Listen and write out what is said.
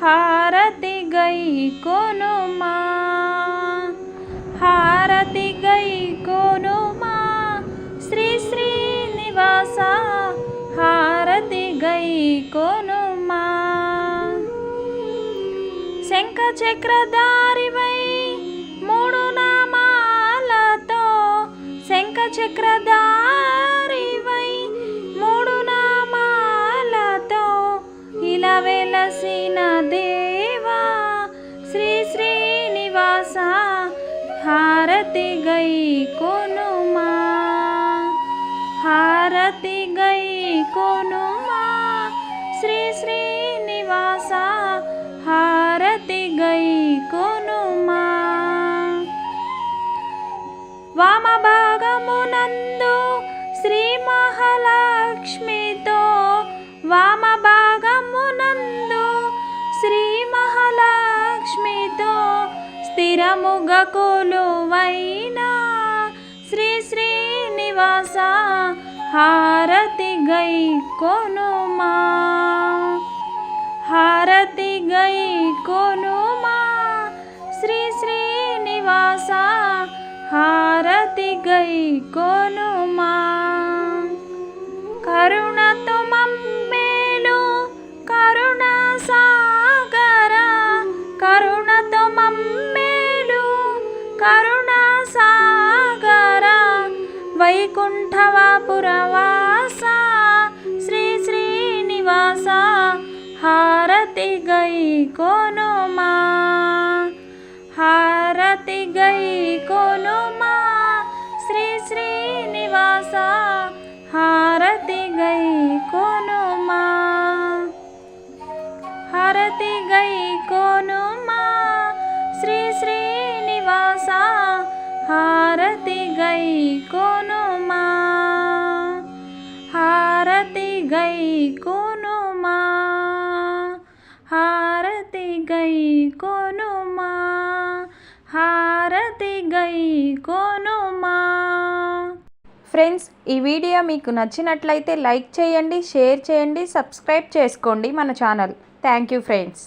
హారతి గై కొనుమా, హారతి గై కొనుమా శ్రీ శ్రీనివాస, హారతి గై కొనుమా. శంఖ చక్రధారివై మూడు నామాలతో, శంఖ చక్రధారివై మూడు నామాలతో ఇలా వెలసిన దేవా శ్రీ శ్రీనివాస, హారతి గై కొనుమా, హారతి గై కొనుమా శ్రీ శ్రీనివాస, హారతి గై కొనుమా. వామభాగమునందు శ్రీ మహాలక్ష్మితో, వామభాగమునందు శ్రీ మహాలక్ష్మితో స్థిరముగా కొలువైన శ్రీ శ్రీనివాస, హారతి గై కొనుమా, హారతి గై కొనుమా శ్రీ శ్రీనివాస, హారతి గై కొనుమా. కరుణతో మమ్మేలు కరుణ సాగర, కరుణతో మమ్మేలు కరుణ సాగర, వైకుంఠవాపురవాస శ్రీ శ్రీనివాస, హారతి గై కొనుమా, హారతి గై కొనుమా శ్రీ శ్రీనివాస, హారతి గై కొనుమా, హారతి గై కొనుమా శ్రీ శ్రీనివాస, హారతి గై కొనుమా, హారతి గై కొనుమా, హారతి గై కొనుమా, హారతి గై కొనుమా. ఫ్రెండ్స్, ఈ వీడియో మీకు నచ్చినట్లయితే లైక్ చేయండి, షేర్ చేయండి, సబ్స్క్రైబ్ చేసుకోండి మన ఛానల్. Thank you friends.